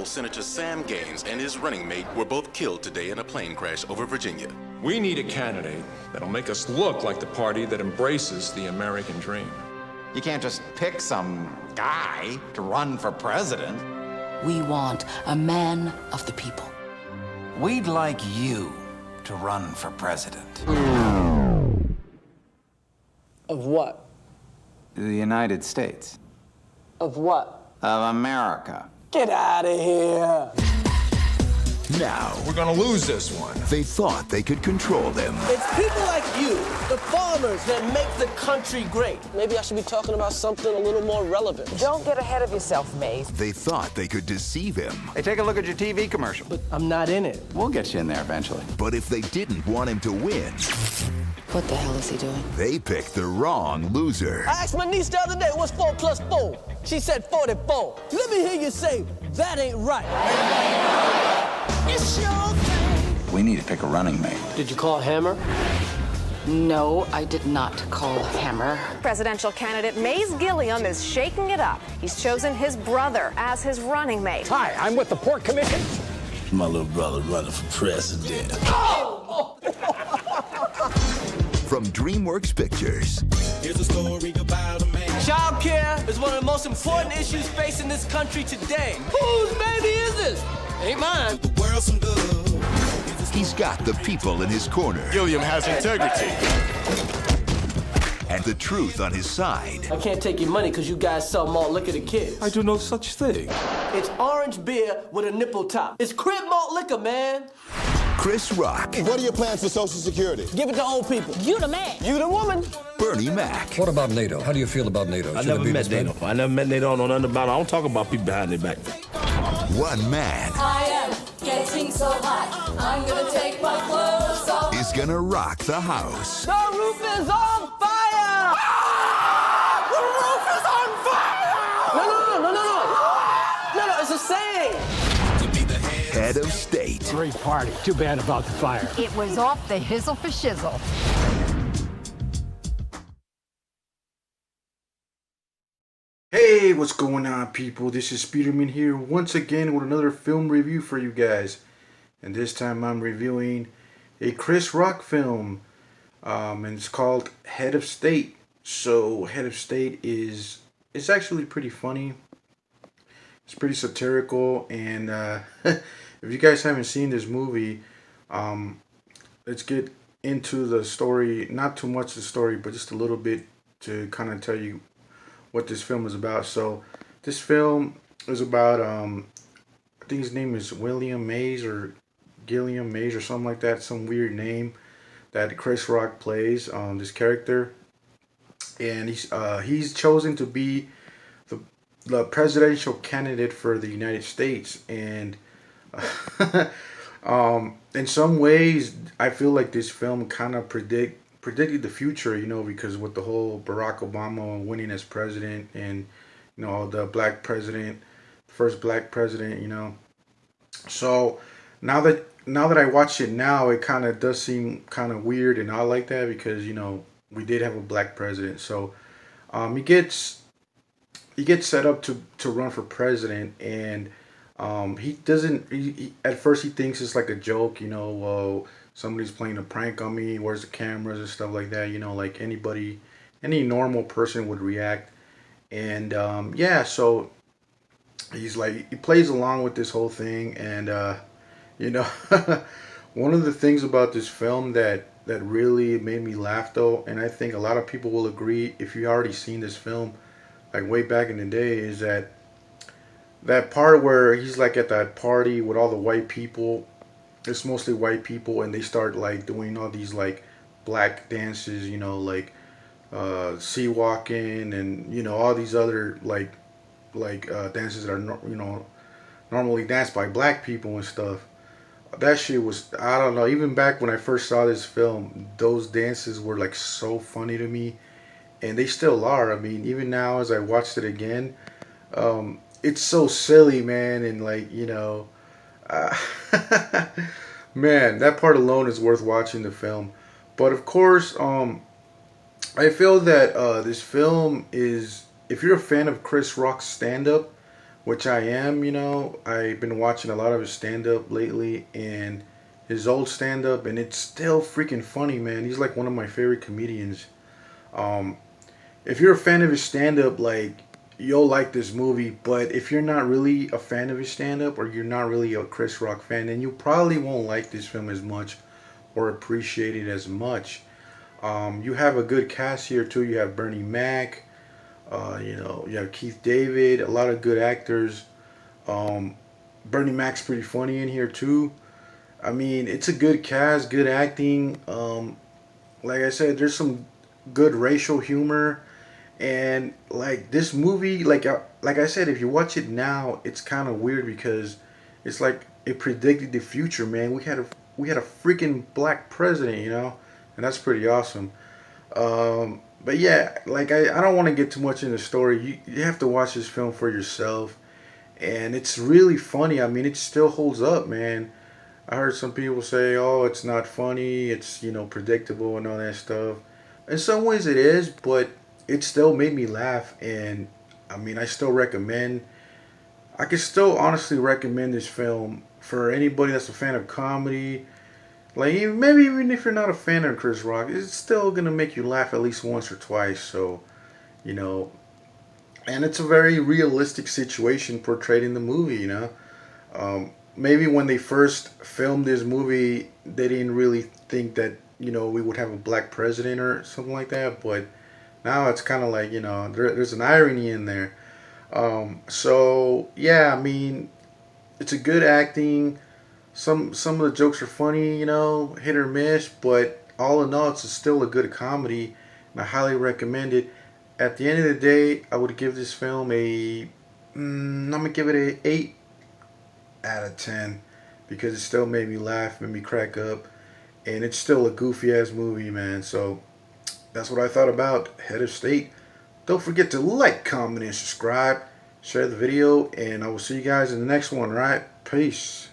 Senator Sam Gaines and his running mate were both killed today in a plane crash over Virginia. We need a candidate that'll make us look like the party that embraces the American dream. You can't just pick some guy to run for president. We want a man of the people. We'd like you to run for president. Of what? The United States. Of what? Of America. Get out of here. Now, We're gonna lose this one. they thought they could control them. It's people like you, the farmers, that make the country great. Maybe I should be talking about something a little more relevant. Don't get ahead of yourself, Maze. They thought they could deceive him. Hey, take a look at your TV commercial. But I'm not in it. We'll get you in there eventually. But if they didn't want him to win, What the hell is he doing? they picked the wrong loser. I asked my niece the other day, what's 4 plus 4? She said 44. Let me hear you say, that ain't right. It's your thing. We need to pick a running mate. Did you call Hammer? No, I did not call Hammer. Presidential candidate Maze Gilliam is shaking it up. He's chosen his brother as his running mate. Hi, I'm with the Port Commission. My little brother running for president. From DreamWorks Pictures, Here's a story about a man. Child care is one of the most important issues facing this country today. Whose baby is this? Ain't mine. The world some good. he's got the people in his corner Gilliam has integrity. and the truth on his side. I can't take your money because you guys sell malt liquor to kids. I do no such thing. It's orange beer with a nipple top. It's crib malt liquor, man. Chris Rock, What are your plans for Social Security? Give it to old people. You the man. You the woman. Bernie Mac, What about NATO? How do you feel about NATO? I never met NATO. I never met NATO. I don't know nothing about it. I don't talk about people behind their back. one man I am getting so hot. I'm gonna take my clothes off. is gonna rock the house. The roof is on fire! The roof is on fire! No, it's a saying. Head of state, Great party. Too bad about the fire. It was off the hizzle for shizzle. Hey, what's going on, people? This is Speederman here once again with another film review for you guys. And this time I'm reviewing a Chris Rock film. And it's called Head of State. So, Head of State is actually pretty funny. It's pretty satirical. And if you guys haven't seen this movie, let's get into the story. Not too much the story, but just a little bit to kind of tell you what this film is about. So this film is about I think his name is William Mays or Gilliam Mays or something like that, some weird name that Chris Rock plays this character, and he's chosen to be the presidential candidate for the United States. And in some ways I feel like this film kind of predicted the future, because with the whole Barack Obama winning as president, and the black president, first black president, So now that I watch it now, it kind of does seem kind of weird and odd like that, because we did have a black president. So he gets set up to run for president, and he doesn't. At first he thinks it's like a joke, well, somebody's playing a prank on me. Where's the cameras and stuff like that? Like any normal person would react. And so he plays along with this whole thing. And one of the things about this film that really made me laugh, though, and I think a lot of people will agree if you already seen this film, like way back in the day, is that part where he's like at that party with all the white people. It's mostly white people, and they start like doing all these like black dances, like sea walking, and all these other like dances that are normally danced by black people and stuff. That shit was, I don't know, even back when I first saw this film, those dances were like so funny to me, and they still are. I mean, even now as I watched it again, it's so silly, man, and like man, that part alone is worth watching the film. But of course, I feel that this film is, if you're a fan of Chris Rock's stand-up, which I am, you know. I've been watching a lot of his stand-up lately, and his old stand-up, and it's still freaking funny, man. He's like one of my favorite comedians. If you're a fan of his stand-up, like, you'll like this movie. But if you're not really a fan of his stand-up, or you're not really a Chris Rock fan, then you probably won't like this film as much or appreciate it as much. You have a good cast here too. You have Bernie Mac, you know, you have Keith David, a lot of good actors. Bernie Mac's pretty funny in here too. I mean, it's a good cast, good acting. Like I said, there's some good racial humor, and like this movie, like I said, if you watch it now, it's kind of weird because it's like it predicted the future, man. We had a freaking black president, you know, and that's pretty awesome. But yeah, like I don't want to get too much in the story. You have to watch this film for yourself, and it's really funny. I mean, it still holds up, man. I heard some people say, "Oh, it's not funny. It's, you know, predictable and all that stuff." In some ways, it is, but it still made me laugh, and I mean, I still recommend. I can still honestly recommend this film for anybody that's a fan of comedy. Like, maybe even if you're not a fan of Chris Rock, it's still gonna make you laugh at least once or twice. So, you know, and it's a very realistic situation portrayed in the movie. You know, maybe when they first filmed this movie, they didn't really think that, you know, we would have a black president or something like that. But now it's kind of like, you know, there's an irony in there. So yeah, I mean, it's a good acting. Some of the jokes are funny, you know, hit or miss, but all in all, it's still a good comedy, and I highly recommend it. At the end of the day, I would give this film I'm gonna give it a 8 out of 10 because it still made me laugh, made me crack up, and it's still a goofy ass movie, man. So that's what I thought about Head of State. Don't forget to like, comment, and subscribe. Share the video, and I will see you guys in the next one. Right? Peace.